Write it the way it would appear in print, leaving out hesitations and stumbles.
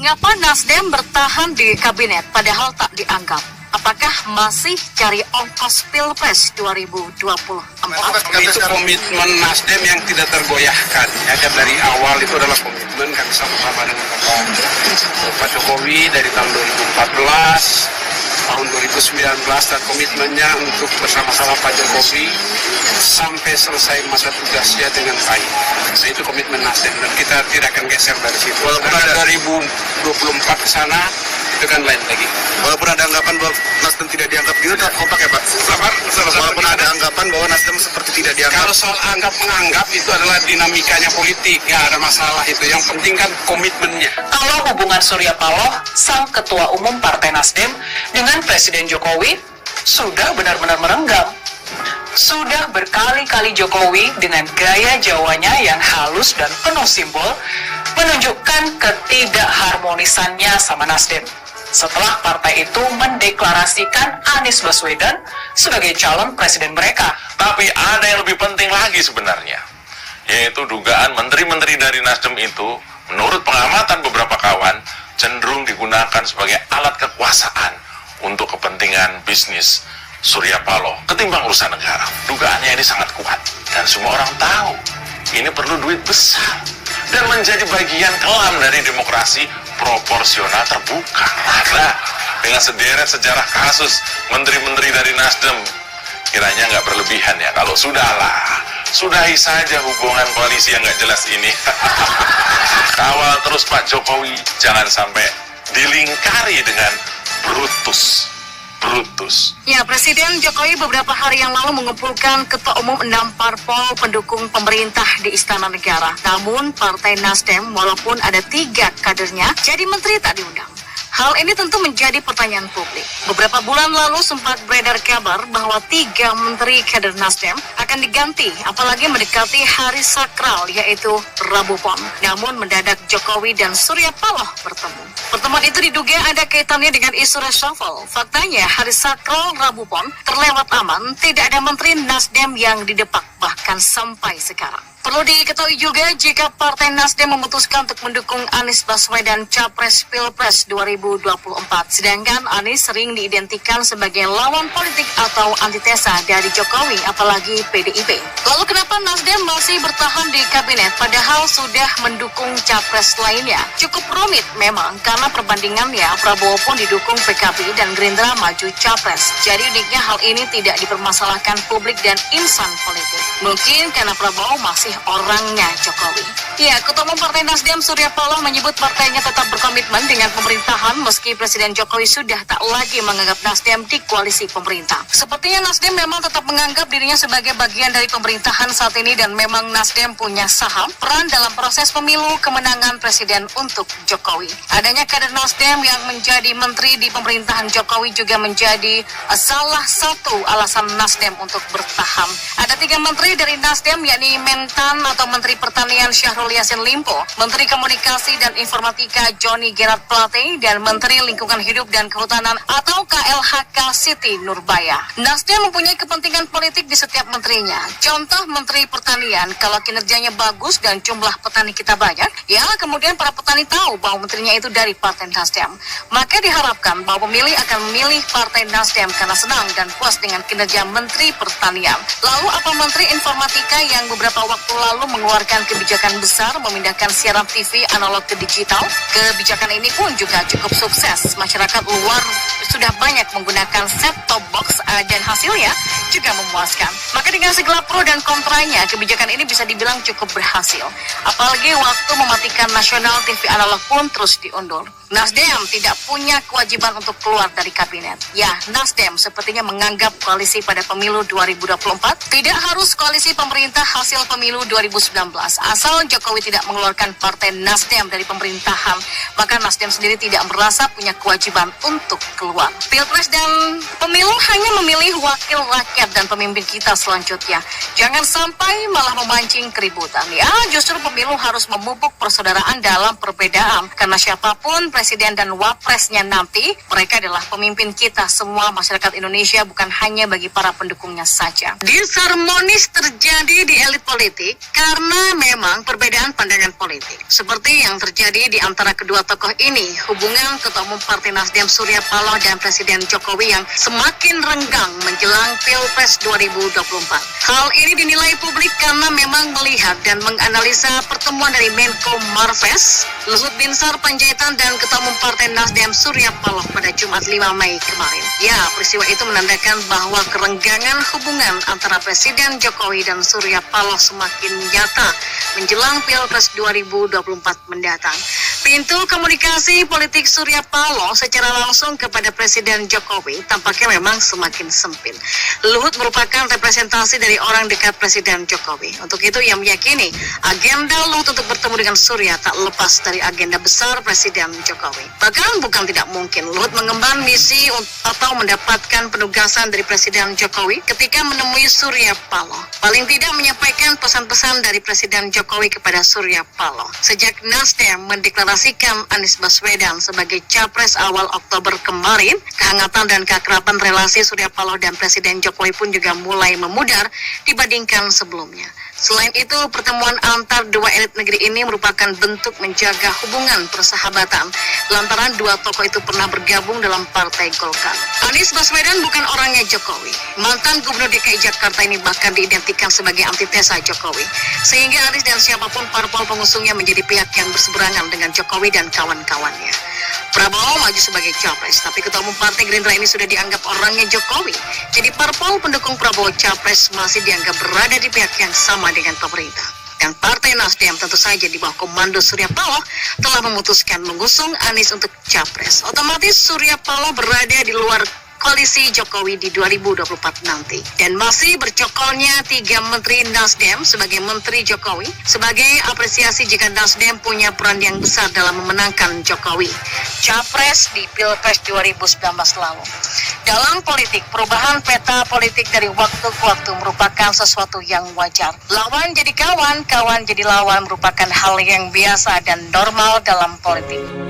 Ngapa Nasdem bertahan di kabinet padahal tak dianggap? Apakah masih cari ongkos Pilpres 2024? Itu komitmen Nasdem yang tidak tergoyahkan. Ya, kan dari awal itu adalah komitmen kami sama-sama dengan Pak Jokowi dari tahun 2014, tahun 2019, dan komitmennya untuk bersama-sama Pak Jokowi sampai selesai masa tugasnya dengan baik. Nah, itu komitmen Nasdem dan kita tidak akan geser dari situ. Walaupun ada 2024 ke sana, itu kan lain lagi. Walaupun ada anggapan bahwa Nasdem tidak dianggap gitu, tak kompak ya Pak? Walaupun ada anggapan bahwa Nasdem seperti tidak dianggap. Kalau soal anggap-menganggap itu adalah dinamikanya politik, ya ada masalah itu. Yang penting kan komitmennya. Kalau hubungan Surya Paloh, sang ketua umum Partai Nasdem, dengan Presiden Jokowi sudah benar-benar merenggang. Sudah berkali-kali Jokowi dengan gaya Jawanya yang halus dan penuh simbol menunjukkan ketidakharmonisannya sama Nasdem. Setelah partai itu mendeklarasikan Anies Baswedan sebagai calon presiden mereka. Tapi ada yang lebih penting lagi sebenarnya, yaitu dugaan menteri-menteri dari Nasdem itu, menurut pengamatan beberapa kawan, cenderung digunakan sebagai alat kekuasaan untuk kepentingan bisnis Surya Paloh ketimbang urusan negara. Dugaannya ini sangat kuat dan semua orang tahu ini perlu duit besar dan menjadi bagian kelam dari demokrasi proporsional terbuka. Nah, dengan sederet sejarah kasus menteri-menteri dari Nasdem, kiranya nggak berlebihan ya kalau sudahi saja hubungan koalisi yang nggak jelas ini. Kawal terus Pak Jokowi, jangan sampai dilingkari dengan Brutus. Ya, Presiden Jokowi beberapa hari yang lalu mengumpulkan ketua umum 6 parpol pendukung pemerintah di Istana Negara. Namun, Partai Nasdem walaupun ada 3 kadernya, jadi menteri tak diundang. Hal ini tentu menjadi pertanyaan publik. Beberapa bulan lalu sempat beredar kabar bahwa 3 menteri kader Nasdem akan diganti, apalagi mendekati hari sakral yaitu Rabu Pon. Namun mendadak Jokowi dan Surya Paloh bertemu. Pertemuan itu diduga ada kaitannya dengan isu reshuffle. Faktanya hari sakral Rabu Pon terlewat aman, tidak ada menteri Nasdem yang didepak bahkan sampai sekarang. Perlu diketahui juga jika Partai Nasdem memutuskan untuk mendukung Anies Baswedan Capres Pilpres 2024. Sedangkan Anies sering diidentikan sebagai lawan politik atau antitesa dari Jokowi, apalagi PDIP. Lalu kenapa Nasdem masih bertahan di kabinet padahal sudah mendukung Capres lainnya? Cukup rumit memang karena perbandingannya Prabowo pun didukung PKB dan Gerindra maju Capres. Jadi uniknya hal ini tidak dipermasalahkan publik dan insan politik. Mungkin karena Prabowo masih orangnya Jokowi. Ya, Ketua Umum Partai Nasdem Surya Paloh menyebut partainya tetap berkomitmen dengan pemerintahan meski Presiden Jokowi sudah tak lagi menganggap Nasdem di koalisi pemerintah. Sepertinya Nasdem memang tetap menganggap dirinya sebagai bagian dari pemerintahan saat ini dan memang Nasdem punya saham peran dalam proses pemilu kemenangan Presiden untuk Jokowi. Adanya kader Nasdem yang menjadi menteri di pemerintahan Jokowi juga menjadi salah satu alasan Nasdem untuk bertahan. Ada 3 menteri dari Nasdem yakni atau Menteri Pertanian Syahrul Yassin Limpo, Menteri Komunikasi dan Informatika Johnny Gerard Plate, dan Menteri Lingkungan Hidup dan Kehutanan atau KLHK Siti Nurbaya. Nasdem mempunyai kepentingan politik di setiap menterinya. Contoh Menteri Pertanian, kalau kinerjanya bagus dan jumlah petani kita banyak, ya kemudian para petani tahu bahwa menterinya itu dari Partai Nasdem. Maka diharapkan bahwa pemilih akan memilih Partai Nasdem karena senang dan puas dengan kinerja Menteri Pertanian. Lalu apa Menteri Informatika yang beberapa waktu lalu mengeluarkan kebijakan besar memindahkan siaran TV analog ke digital. Kebijakan ini pun juga cukup sukses. Masyarakat luar sudah banyak menggunakan set-top box dan hasilnya juga memuaskan. Maka dengan segala pro dan kontranya, kebijakan ini bisa dibilang cukup berhasil. Apalagi waktu mematikan nasional TV analog pun terus diundur. Nasdem tidak punya kewajiban untuk keluar dari kabinet. Ya, Nasdem sepertinya menganggap koalisi pada pemilu 2024 tidak harus koalisi pemerintah hasil pemilu 2019. Asal Jokowi tidak mengeluarkan Partai Nasdem dari pemerintahan, maka Nasdem sendiri tidak merasa punya kewajiban untuk keluar. Pilpres dan pemilu hanya memilih wakil rakyat dan pemimpin kita selanjutnya. Jangan sampai malah memancing keributan. Ya, justru pemilu harus memupuk persaudaraan dalam perbedaan. Karena siapapun presiden dan wapresnya nanti, mereka adalah pemimpin kita semua masyarakat Indonesia, bukan hanya bagi para pendukungnya saja. Disharmonis Krisis terjadi di elit politik karena memang perbedaan pandangan politik. Seperti yang terjadi di antara kedua tokoh ini, hubungan Ketua Umum Partai Nasdem Surya Paloh dan Presiden Jokowi yang semakin renggang menjelang Pilpres 2024. Hal ini dinilai publik karena memang melihat dan menganalisa pertemuan dari Menko Marves, Luhut Binsar Panjaitan dan Ketua Umum Partai Nasdem Surya Paloh pada Jumat 5 Mei kemarin. Ya, peristiwa itu menandakan bahwa kerenggangan hubungan antara Presiden Jokowi dan Surya Paloh semakin nyata menjelang Pilpres 2024 mendatang. Pintu komunikasi politik Surya Paloh secara langsung kepada Presiden Jokowi tampaknya memang semakin sempit. Luhut merupakan representasi dari orang dekat Presiden Jokowi. Untuk itu ia meyakini agenda Luhut untuk bertemu dengan Surya tak lepas dari agenda besar Presiden Jokowi. Bahkan bukan tidak mungkin Luhut mengemban misi atau mendapatkan penugasan dari Presiden Jokowi ketika menemui Surya Paloh. Paling tidak menyampaikan pesan-pesan dari Presiden Jokowi kepada Surya Paloh. Sejak Nasdem mendeklarasikan Anies Baswedan sebagai capres awal Oktober kemarin, kehangatan dan keakraban relasi Surya Paloh dan Presiden Jokowi pun juga mulai memudar dibandingkan sebelumnya. Selain itu, pertemuan antar dua elit negeri ini merupakan bentuk menjaga hubungan persahabatan lantaran dua tokoh itu pernah bergabung dalam Partai Golkar. Anies Baswedan bukan orangnya Jokowi. Mantan Gubernur DKI Jakarta ini bahkan diidentikan sebagai antitesa Jokowi. Sehingga Anies dan siapapun parpol pengusungnya menjadi pihak yang berseberangan dengan Jokowi dan kawan-kawannya. Prabowo maju sebagai capres, tapi Ketua Umum Partai Gerindra ini sudah dianggap orangnya Jokowi. Jadi parpol pendukung Prabowo capres masih dianggap berada di pihak yang sama dengan pemerintah. Dan Partai Nasdem tentu saja di bawah komando Surya Paloh telah memutuskan mengusung Anies untuk capres. Otomatis Surya Paloh berada di luar koalisi Jokowi di 2024 nanti. Dan masih bercokolnya 3 Menteri Nasdem sebagai Menteri Jokowi sebagai apresiasi jika Nasdem punya peran yang besar dalam memenangkan Jokowi capres di Pilpres 2019 lalu. Dalam politik, perubahan peta politik dari waktu ke waktu merupakan sesuatu yang wajar. Lawan jadi kawan, kawan jadi lawan merupakan hal yang biasa dan normal dalam politik.